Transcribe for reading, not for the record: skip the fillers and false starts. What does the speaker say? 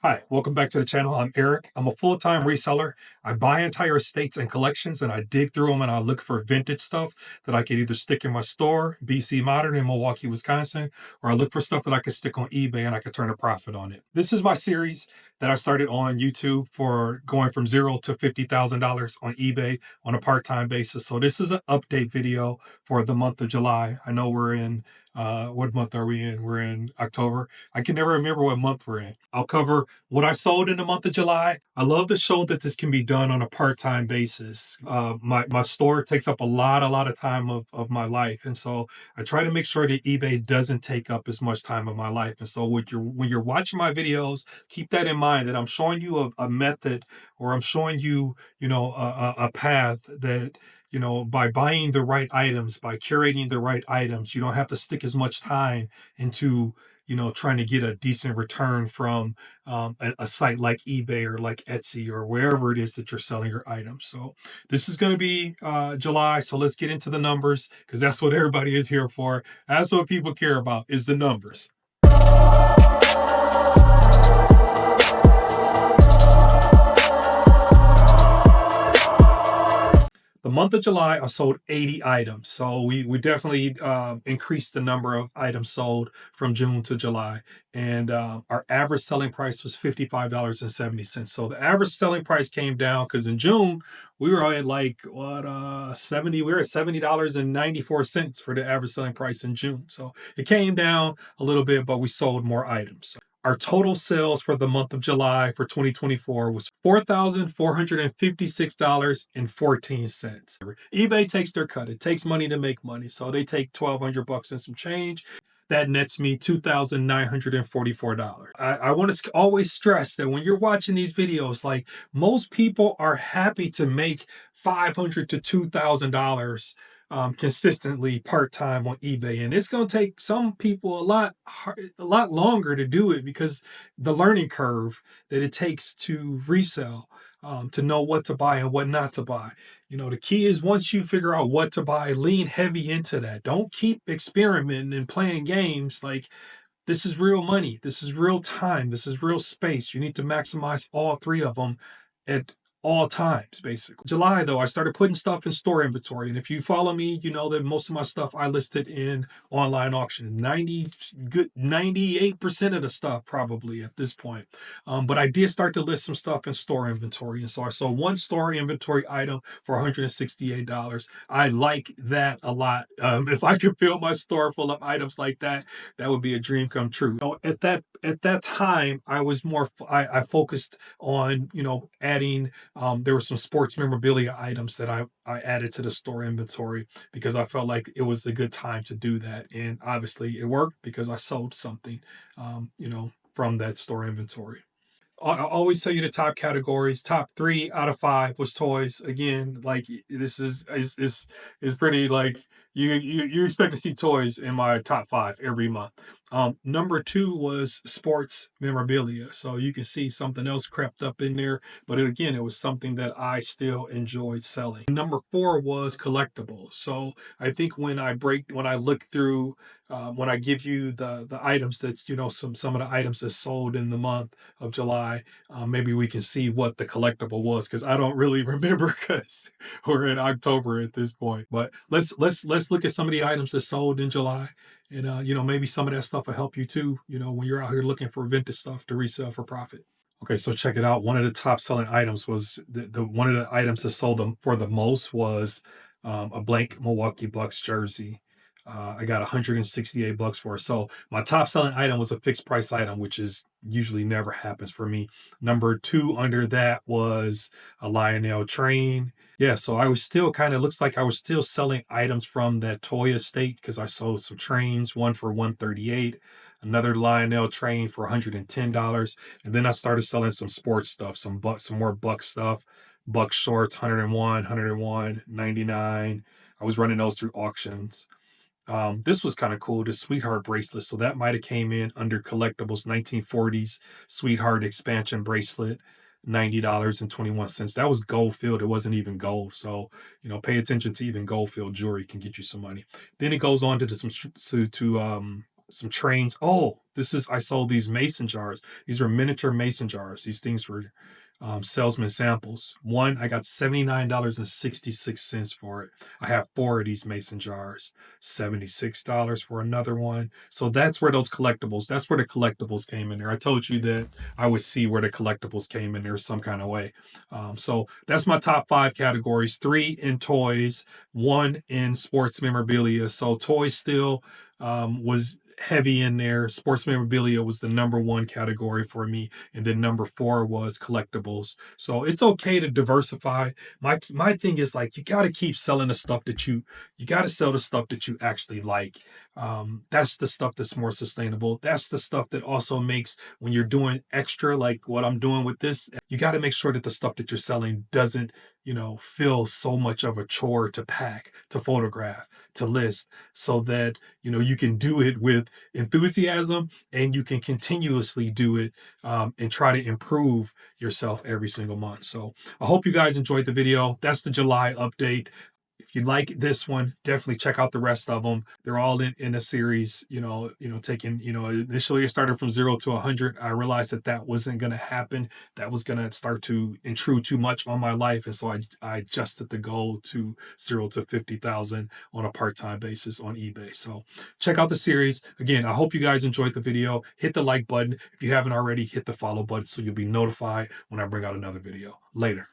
Hi, welcome back to the channel. I'm Eric. I'm a full-time reseller. I buy entire estates and collections and I dig through them and I look for vintage stuff that I could either stick in my store, BC Modern in Milwaukee, Wisconsin, or I look for stuff that I could stick on eBay and I could turn a profit on it. This is my series that I started on YouTube for going from $0 to $50,000 on eBay on a part-time basis. So this is an update video for the month of July. I know we're in what month are we in? We're in October. I can never remember what month we're in. I'll cover what I sold in the month of July. I love to show that this can be done on a part-time basis. My store takes up a lot of time of my life. And so I try to make sure that eBay doesn't take up as much time of my life. And so when you're watching my videos, keep that in mind that I'm showing you a method, or I'm showing you, a path that, by buying the right items, by curating the right items, you don't have to stick as much time into, trying to get a decent return from a site like eBay or like Etsy or wherever it is that you're selling your items. So this is going to be July. So let's get into the numbers, because that's what everybody is here for. That's what people care about, is the numbers. The month of July, I sold 80 items. So we definitely increased the number of items sold from June to July. And our average selling price was $55.70. So the average selling price came down because in June, we were at like, 70, we were at $70.94 for the average selling price in June. So it came down a little bit, but we sold more items. Our total sales for the month of July for 2024 was $4,456.14. eBay takes their cut. It takes money to make money. So they take $1,200 and some change. That nets me $2,944. I want to always stress that when you're watching these videos, like, most people are happy to make $500 to $2,000 consistently part-time on eBay, and it's going to take some people a lot longer to do it, because the learning curve that it takes to resell, to know what to buy and what not to buy. The key is, once you figure out what to buy, lean heavy into that. Don't keep experimenting and playing games. Like, this is real money, this is real time, this is real space. You need to maximize all three of them at all times, basically. July, though, I started putting stuff in store inventory. And if you follow me, you know that most of my stuff I listed in online auction. 98% of the stuff probably at this point. But I did start to list some stuff in store inventory. And so I sold one store inventory item for $168. I like that a lot. If I could fill my store full of items like that, that would be a dream come true. At that time, I was I focused on, adding, there were some sports memorabilia items that I added to the store inventory, because I felt like it was a good time to do that. And obviously it worked, because I sold something, from that store inventory. I always tell you the top categories. Top 3 out of 5 was toys. Again, like, this is pretty, like, you expect to see toys in my top 5 every month. Number 2 was sports memorabilia. So you can see something else crept up in there, but again, it was something that I still enjoyed selling. Number 4 was collectibles. So I think when I look through, when I give you the items that's, some of the items that sold in the month of July, maybe we can see what the collectible was, because I don't really remember, because we're in October at this point. But let's look at some of the items that sold in July, and maybe some of that stuff will help you too, when you're out here looking for vintage stuff to resell for profit. Okay, so check it out. One of the top selling items was the one of the items that sold them for the most was a blank Milwaukee Bucks jersey. I got $168 for it. So my top selling item was a fixed price item, which is usually never happens for me. Number 2 under that was a Lionel train. Yeah, so I was still looks like I was still selling items from that toy estate, because I sold some trains, one for $138, another Lionel train for $110. And then I started selling some sports stuff, some more Buck stuff, Buck shorts, 101, 99. I was running those through auctions. This was kind of cool, the Sweetheart bracelet. So that might have came in under collectibles. 1940s Sweetheart expansion bracelet, $90.21. That was gold filled. It wasn't even gold. So, pay attention to even gold filled jewelry can get you some money. Then it goes on to some trains. Oh, I sold these mason jars. These were miniature mason jars. These things were salesman samples. One, I got $79.66 for it. I have 4 of these mason jars, $76 for another one. So that's where that's where the collectibles came in there. I told you that I would see where the collectibles came in there some kind of way. So that's my top 5 categories: 3 in toys, 1 in sports memorabilia. So toys still was heavy in there. Sports memorabilia was the number 1 category for me, and then number 4 was collectibles. So it's okay to diversify. My thing is, like, you got to keep selling the stuff that you got to sell the stuff that you actually like. That's the stuff that's more sustainable. That's the stuff that also makes, when you're doing extra, like what I'm doing with this, you got to make sure that the stuff that you're selling doesn't, feel so much of a chore to pack, to photograph, to list, so that, you can do it with enthusiasm, and you can continuously do it, and try to improve yourself every single month. So I hope you guys enjoyed the video. That's the July update. If you like this one, definitely check out the rest of them. They're all in a series, taking, initially I started from 0 to 100. I realized that wasn't going to happen. That was going to start to intrude too much on my life. And so I adjusted the goal to 0 to 50,000 on a part-time basis on eBay. So check out the series. Again, I hope you guys enjoyed the video. Hit the like button. If you haven't already, hit the follow button so you'll be notified when I bring out another video. Later.